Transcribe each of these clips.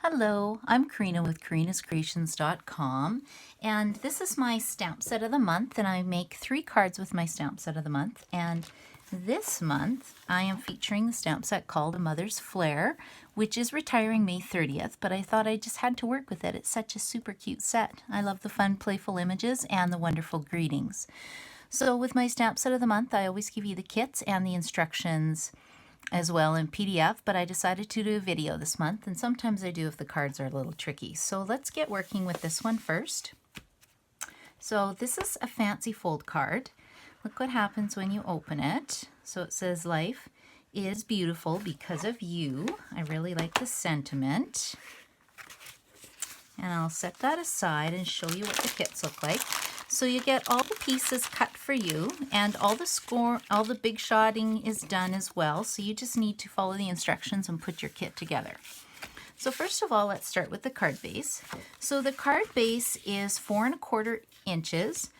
Hello, I'm Karina with karinascreations.com, and this is my stamp set of the month, and I make 3 cards with my stamp set of the month. And this month I am featuring the stamp set called A Mother's Flair, which is retiring May 30th, but I thought I just had to work with it. It's such a super cute set. I love the fun, playful images and the wonderful greetings. So with my stamp set of the month, I always give you the kits and the instructions as well in PDF, but I decided to do a video this month, and sometimes I do if the cards are a little tricky. So let's get working with this one first. So this is a fancy fold card. Look what happens when you open it. So it says, "Life is beautiful because of you." I really like the sentiment. And I'll set that aside and show you what the kits look like. So you get all the pieces cut for you, and all the big shotting is done as well. So you just need to follow the instructions and put your kit together. So first of all, let's start with the card base. So the card base is 4¼ inches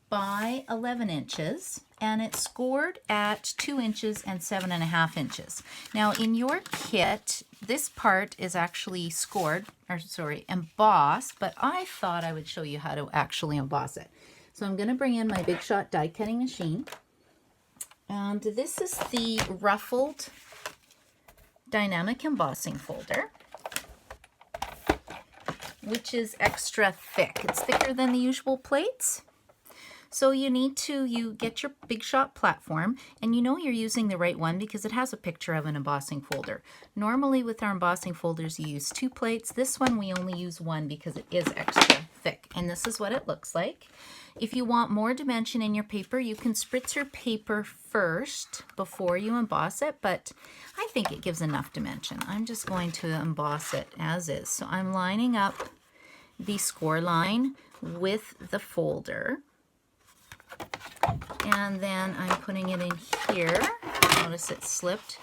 by 11 inches, and it's scored at 2 inches and 7½ inches. Now in your kit, this part is actually embossed, but I thought I would show you how to actually emboss it. So I'm going to bring in my Big Shot die cutting machine, and this is the ruffled dynamic embossing folder, which is extra thick. It's thicker than the usual plates. So you get your Big Shot platform, and you know you're using the right one because it has a picture of an embossing folder. Normally with our embossing folders you use 2 plates. This one we only use 1 because it is extra thick, and this is what it looks like. If you want more dimension in your paper, you can spritz your paper first before you emboss it, but I think it gives enough dimension. I'm just going to emboss it as is. So I'm lining up the score line with the folder, and then I'm putting it in here. Notice it slipped.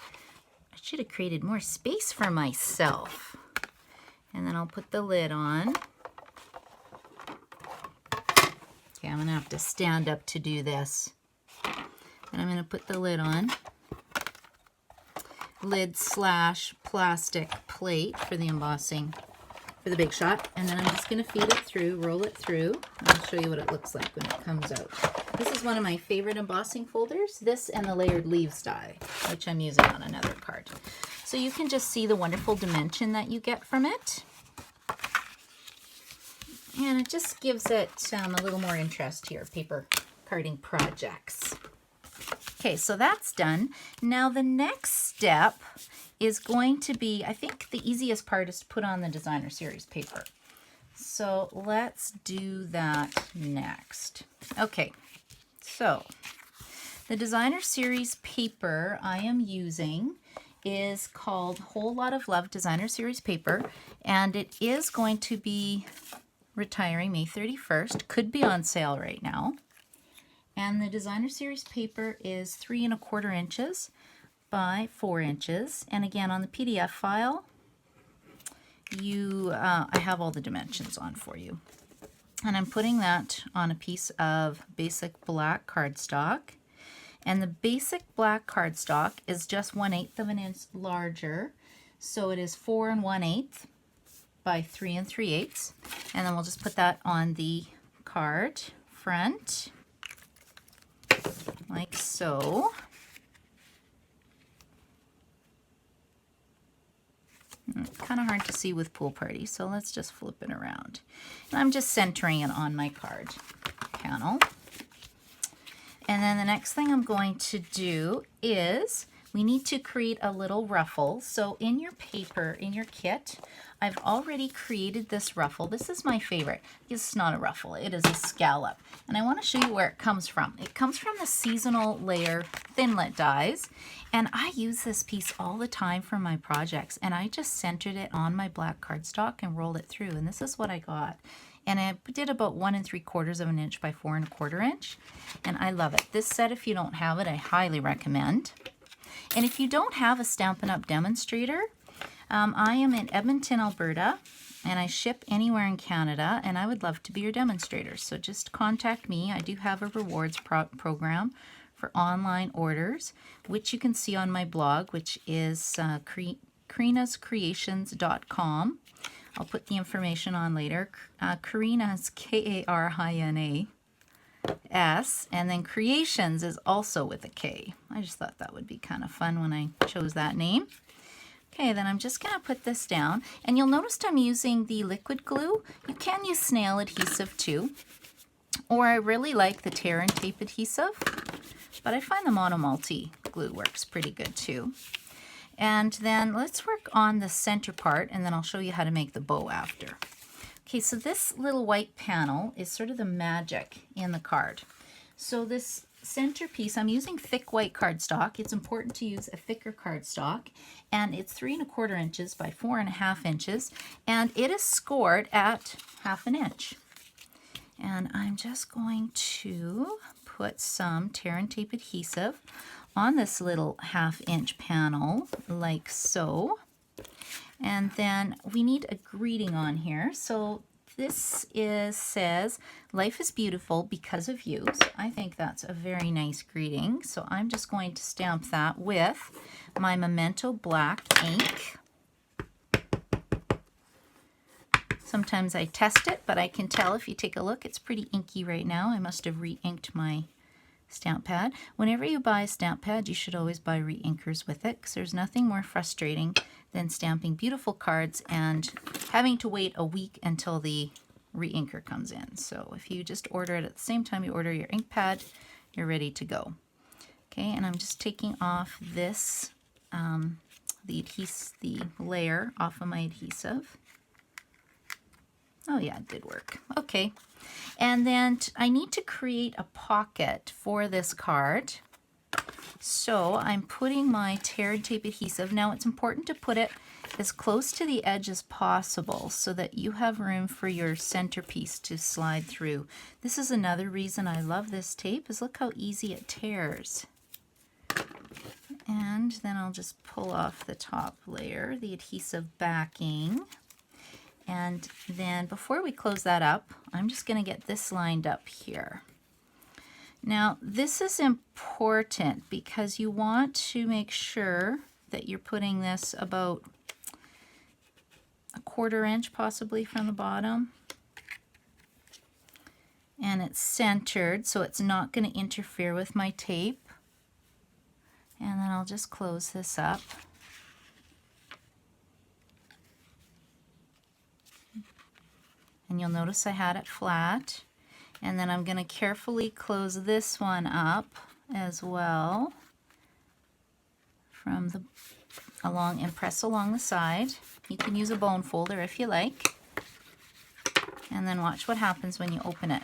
I should have created more space for myself. And then I'll put the lid on. Okay, I'm going to have to stand up to do this. And I'm going to put the lid on. Lid/plastic plate for the embossing for the Big Shot. And then I'm just going to feed it through, roll it through. And I'll show you what it looks like when it comes out. This is one of my favorite embossing folders. This and the layered leaves die, which I'm using on another card. So you can just see the wonderful dimension that you get from it. And it just gives it a little more interest to your paper carding projects. Okay, so that's done. Now the next step is going to be, I think the easiest part is to put on the designer series paper. So let's do that next. Okay, so the designer series paper I am using is called Whole Lot of Love Designer Series Paper, and it is going to be retiring May 31st. Could be on sale right now. And the designer series paper is 3¼ inches by 4 inches. And again, on the PDF file, I have all the dimensions on for you. And I'm putting that on a piece of basic black cardstock. And the basic black cardstock is just 1/8 of an inch larger. So it is 4 1/8 by 3 3/8. And then we'll just put that on the card front, like so. Kind of hard to see with Pool Party, so let's just flip it around. And I'm just centering it on my card panel. And then the next thing I'm going to do is we need to create a little ruffle. So in your paper, in your kit, I've already created this ruffle. This is my favorite. It's not a ruffle, it is a scallop. And I want to show you where it comes from. It comes from the seasonal layer Thinlit dies. And I use this piece all the time for my projects. And I just centered it on my black cardstock and rolled it through. And this is what I got. And I did about 1 3/4 inch by 4 1/4 inch. And I love it. This set, if you don't have it, I highly recommend. And if you don't have a Stampin' Up! Demonstrator, I am in Edmonton, Alberta, and I ship anywhere in Canada, and I would love to be your demonstrator. So just contact me. I do have a rewards program for online orders, which you can see on my blog, which is karinascreations.com. I'll put the information on later. Karina is Karina S, and then Creations is also with a K. I just thought that would be kind of fun when I chose that name. Okay, then I'm just going to put this down, and you'll notice I'm using the liquid glue. You can use snail adhesive too, or I really like the tear and tape adhesive, but I find the monomulti glue works pretty good too. And then let's work on the center part, and then I'll show you how to make the bow after. Okay, so this little white panel is sort of the magic in the card. So this centerpiece, I'm using thick white cardstock. It's important to use a thicker cardstock, and it's 3 1/4 inches by 4 1/2 inches, and it is scored at 1/2 inch. And I'm just going to put some tear and tape adhesive on this little 1/2 inch panel, like so. And then we need a greeting on here. So this says, "Life is beautiful because of you." So I think that's a very nice greeting. So I'm just going to stamp that with my Memento black ink. Sometimes I test it, but I can tell if you take a look, it's pretty inky right now. I must have re-inked my stamp pad. Whenever you buy a stamp pad, you should always buy re-inkers with it, because there's nothing more frustrating than stamping beautiful cards and having to wait a week until the re-inker comes in. So if you just order it at the same time you order your ink pad, you're ready to go. Okay, and I'm just taking off this, the layer off of my adhesive. Oh yeah, it did work. Okay, and then I need to create a pocket for this card. So I'm putting my tear and tape adhesive. Now it's important to put it as close to the edge as possible so that you have room for your centerpiece to slide through. This is another reason I love this tape, is look how easy it tears. And then I'll just pull off the top layer, the adhesive backing. And then before we close that up, I'm just going to get this lined up here. Now, this is important because you want to make sure that you're putting this about 1/4 inch possibly from the bottom. And it's centered, so it's not going to interfere with my tape. And then I'll just close this up. And you'll notice I had it flat. And then I'm going to carefully close this one up as well from the along, and press along the side. You can use a bone folder if you like. And then watch what happens when you open it.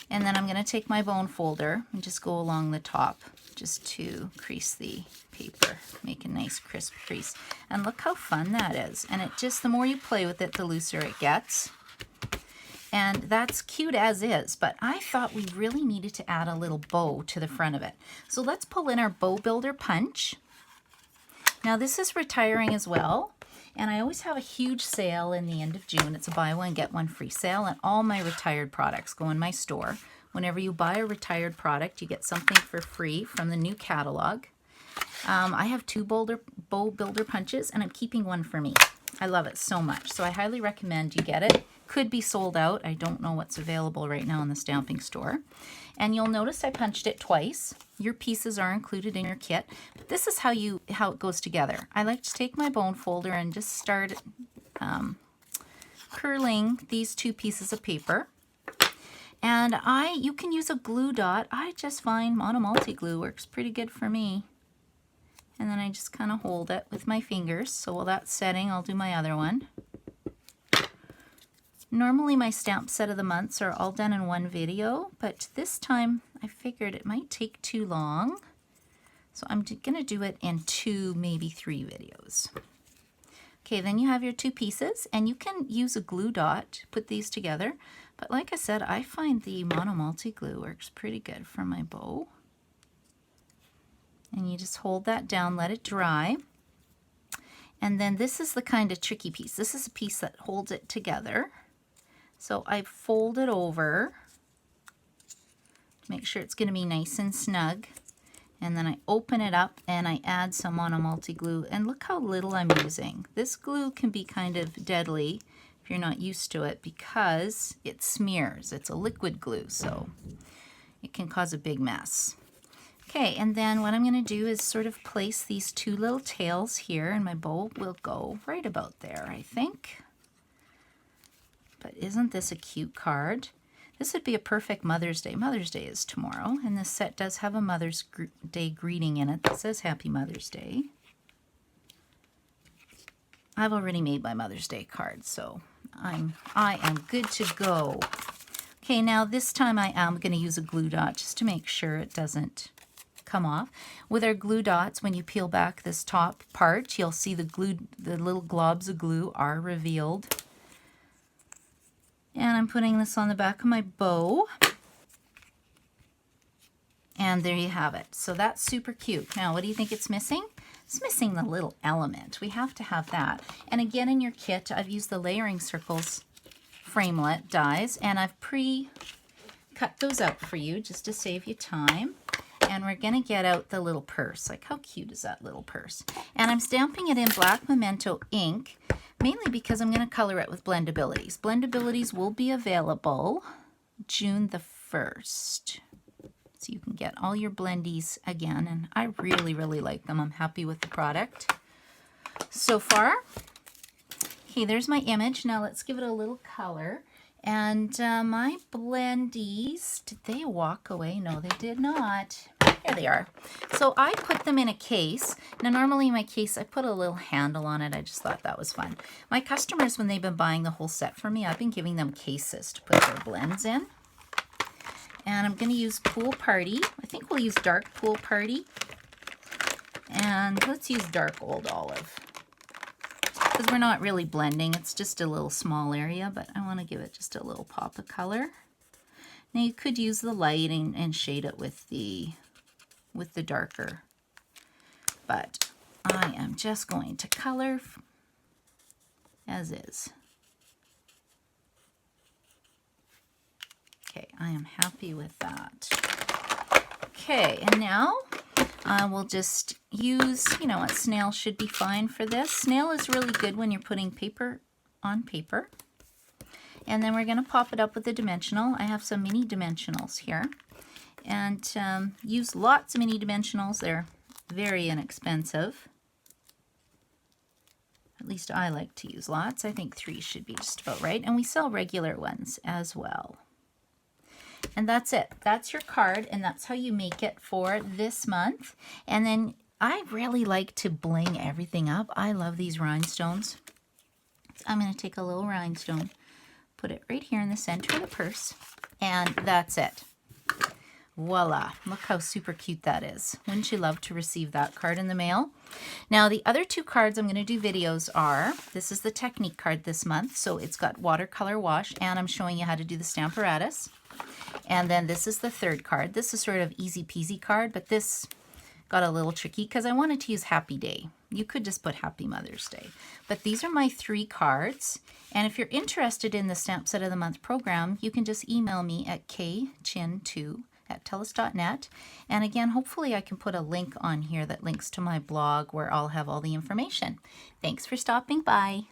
And then I'm going to take my bone folder and just go along the top just to crease the paper, make a nice crisp crease. And look how fun that is. And it just, the more you play with it, the looser it gets. And that's cute as is, but I thought we really needed to add a little bow to the front of it. So let's pull in our Bow Builder punch. Now this is retiring as well, and I always have a huge sale in the end of June. It's a buy one, get one free sale, and all my retired products go in my store. Whenever you buy a retired product, you get something for free from the new catalog. I have 2 Bow Builder punches, and I'm keeping one for me. I love it so much, so I highly recommend you get it. Could be sold out. I don't know what's available right now in the stamping store. And you'll notice I punched it twice. Your pieces are included in your kit. But this is how it goes together. I like to take my bone folder and just start curling these 2 pieces of paper. And you can use a glue dot. I just find monomulti glue works pretty good for me. And then I just kind of hold it with my fingers. So while that's setting, I'll do my other one. Normally my stamp set of the months are all done in one video, but this time I figured it might take too long. So I'm going to do it in 2, maybe 3 videos. Okay, then you have your 2 pieces, and you can use a glue dot to put these together. But like I said, I find the monomulti glue works pretty good for my bow. And you just hold that down, let it dry. And then this is the kind of tricky piece. This is a piece that holds it together. So I fold it over to make sure it's going to be nice and snug. And then I open it up and I add some on a multi-glue, and look how little I'm using. This glue can be kind of deadly if you're not used to it because it smears. It's a liquid glue, so it can cause a big mess. Okay, and then what I'm going to do is sort of place these two little tails here, and my bow will go right about there, I think. But isn't this a cute card? This would be a perfect Mother's Day. Mother's Day is tomorrow, and this set does have a Mother's Day greeting in it that says Happy Mother's Day. I've already made my Mother's Day card, so I am good to go. Okay, now this time I am going to use a glue dot just to make sure it doesn't come off. With our glue dots, when you peel back this top part, you'll see the little globs of glue are revealed. And I'm putting this on the back of my bow. And there you have it. So that's super cute. Now, what do you think it's missing? It's missing the little element. We have to have that. And again, in your kit, I've used the Layering Circles framelit dies, and I've pre-cut those out for you just to save you time. And we're going to get out the little purse. Like, how cute is that little purse? And I'm stamping it in black memento ink, mainly because I'm going to color it with Blendabilities. Blendabilities will be available June the 1st. So you can get all your blendies again, and I really, really like them. I'm happy with the product so far. Okay, there's my image. Now let's give it a little color. And my blendies, did they walk away? No, they did not. Here they are. So I put them in a case. Now normally in my case I put a little handle on it. I just thought that was fun. My customers, when they've been buying the whole set from me, I've been giving them cases to put their blends in. And I'm going to use Pool Party. I think we'll use Dark Pool Party. And let's use Dark Old Olive. Because we're not really blending. It's just a little small area, but I want to give it just a little pop of color. Now you could use the light and shade it with the darker. But I am just going to color as is. Okay, I am happy with that. Okay, and now I will just use, you know what, snail should be fine for this. Snail is really good when you're putting paper on paper. And then we're going to pop it up with the dimensional. I have some mini dimensionals here. And use lots of mini dimensionals. They're very inexpensive. At least I like to use lots. I think 3 should be just about right. And we sell regular ones as well. And that's it. That's your card, and that's how you make it for this month. And then I really like to bling everything up. I love these rhinestones. So I'm going to take a little rhinestone, put it right here in the center of the purse, and that's it. Voila. Look how super cute that is. Wouldn't you love to receive that card in the mail? Now, the other 2 cards I'm going to do videos are, this is the Technique card this month, so it's got watercolor wash, and I'm showing you how to do the Stamparatus. And then this is the 3rd card. This is sort of easy peasy card, but this got a little tricky because I wanted to use Happy Day. You could just put Happy Mother's Day. But these are my 3 cards. And if you're interested in the Stamp Set of the Month program, you can just email me at kchin2@telus.net. And again, hopefully I can put a link on here that links to my blog where I'll have all the information. Thanks for stopping by.